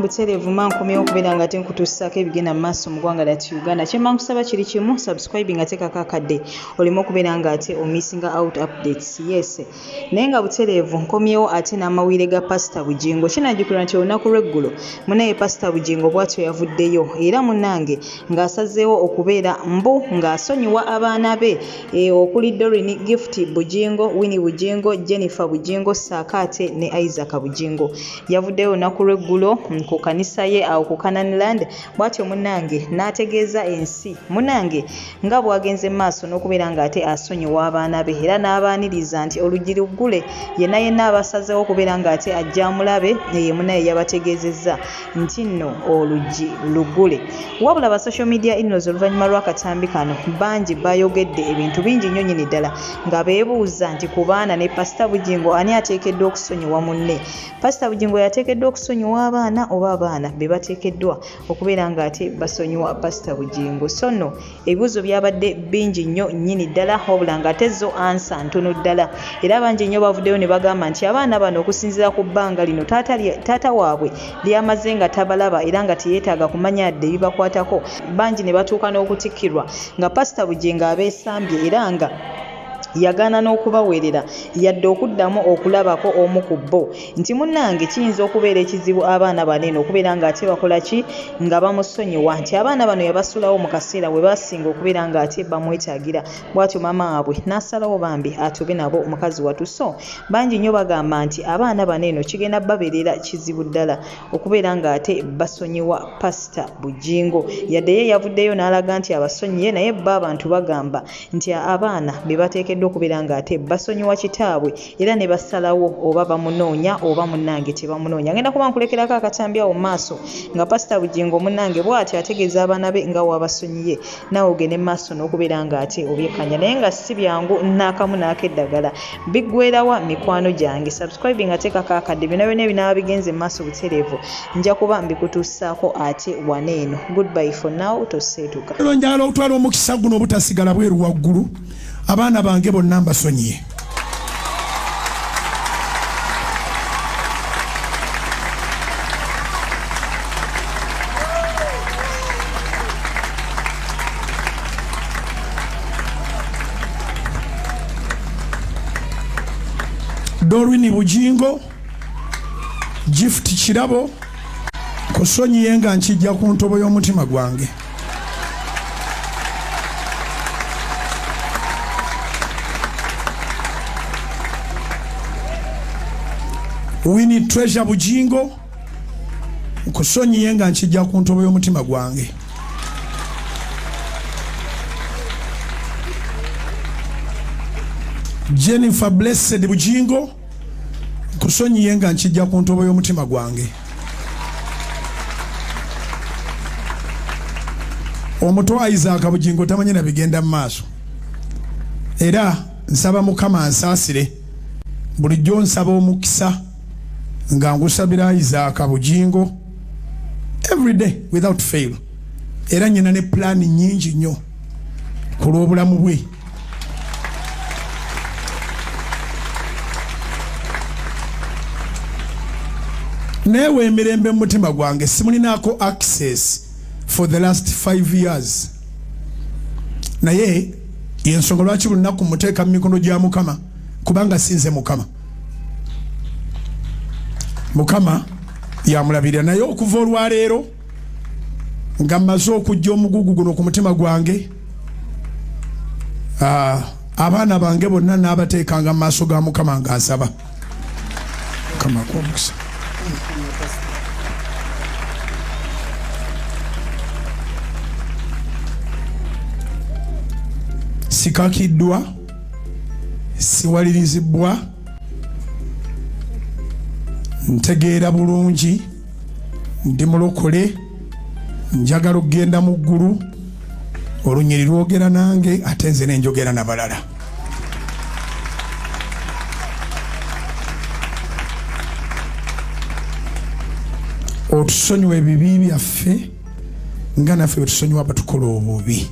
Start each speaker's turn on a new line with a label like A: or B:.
A: butereevu mankomyewo okubeera nga tenkutuusaako ebigenda mu maaso mu ggwanga lyattu Uganda. Kye mbankusaba kiri kimu, subscribe nga teekako akadde oleme okubeera nga ate omissinga out updates. Yes, naye nga butereevu nkomyewo ate n'amawulire ga Pastor Bugingo. Kinajjukirwa nti olunaku lw'eggulo munaye Pastor Bugingo bw'atyo yavuddeyo era munnange ng'asazeewo okubeera ng'asonyiwa abaana be okuli Doreen Gift Bugingo, Winnie Bugingo, Jennifer Bugingo, Saakaate ne Isaac Bugingo. Yavuddeyo olunaku lw'eggulo ku kanisa ye awo ku Canaan Land, bw'atyo munnange n'ategeeza ensi munnange nga bw'agenze mu maaso n'okubeera ng'ate asonyiwa abaana be era n'abaaniriza nti oluggi luggule, yenna abasazeewo okubeera ng'ate ajja amulabe munaye yabategeezezza nti nno oluggi luggule. Wabula ba social media innoze oluvannyuma lw'akatambi kano bangi bayogedde ebintu bingi nnyo nnyini ddala nga beebuuza nti ku baana ne Pastor Bugingo ani ateekeddwa okusonyiwa munne? Pastor Bugingo yateekeddwa okusonyiwa abaana oba abaana be bateekeddwa okubeera ng'ate basonyiwa Pastor Bugingo? So nno ebibuuzo byabadde bingi nnyo nnyini ddala wabula ng'ate zo ansa ntono ddala, era bangi nnyo bavuddeyo ne bagamba nti abaana bano okusinziira ku bbanga lino taata waabwe lyamaze nga tabalaba era nga teyeetaaga kumanya yadde ebibakwatako. Bangi ne batuuka n'okutikkirwa nga Pastor Bugingo abeesambye era nga yagaana n'okubaweerera yadde okuddamu okulabako omu ku bo. Nti munnange kiyinza okubeera ekizibu abaana banene okubeera ng'ate bakola ki nga bamusonyiwa, nti abaana bano yabasulawo mu kaseera we basinga okubeera ng'ate bamwetaagira. Bw'atyo maama waabwe n'asalawo bambi atube nabo mukazi wattu. So bangi nnyo bagamba nti abaana banene kigenda babeerera kizibu ddala okubeera ng'ate basonyiwa Pastor Bugingo. Yadde ye yavuddeyo n'alaga nti abasonyiye, naye bo abantu bagamba nti abaana be bateekeddwa okubeera ng'ate basonyiwa kitaabwe era ne basalawo oba bamunoonya oba munnange tebamunoonya. Ngenda kuba nkulekerako akatambi awo mu maaso nga Pastor Bugingo munnange bw'atyo ategeeza abaana be nga wabasonyiye, naawe ogende mu maaso n'okubeera ng'ate obyekkanya. Naye nga si byangu n'akamu n'akeddagala biggweerawa mikwano gyange. Subscribe nga teekako akadde, byonna byonna ebinaaba bigenze mu maaso butereevu nja kuba mbikutuusaako ate waneeno. Goodbye for now, toseetuka.
B: Njagala okutwala omukisa guno obutasigala bweru waggulu. Abaana bange bonna mbasonyiye. Doreen Bugingo, Gift Kirabo, kusonyiye nga nkijja ku ntobo y'omutima gwange. Winnie Treasure Bugingo, kusonyiye nga nkijja ku ntobo y'omutima gwange. Jennifer Blessed Bugingo, kusonyiye nga nkijja ku ntobo y'omutima gwange. Omuto Isaac Bugingo tamanyi na bigenda mu maaso, era nsaba Mukama ansaasire bulijjo nsaba omukisa nga ngusabira Isaac Bugingo every day without fail, era nyina ne plan nyingi nnyo ku lw'obulamu bwe. Newe emirembe mu mutima gwange simuninaako access for the last 5 years, naye yensonga lwaki buli lunaku muteeka mu mikono gya Mukama kubanga sinze Mukama. Mukama yamulabirira, naye okuva olwaleero nga mmaze okujja omugugu guno ku mutima gwange, abaana bange bonna n'abateekanga mu maaso ga Mukama nga nsaba. Mukama akwomukisa. Sikakiddwa, siwalirizibwa, ntegeera bulungi, ndi mulokole, njagala okugenda mu ggulu, olunyiri lwogera nange ate nze ne njogera n'abalala. Otusonyiwa ebibi byaffe nga naffe bwe tusonyiwa abatukola obubi.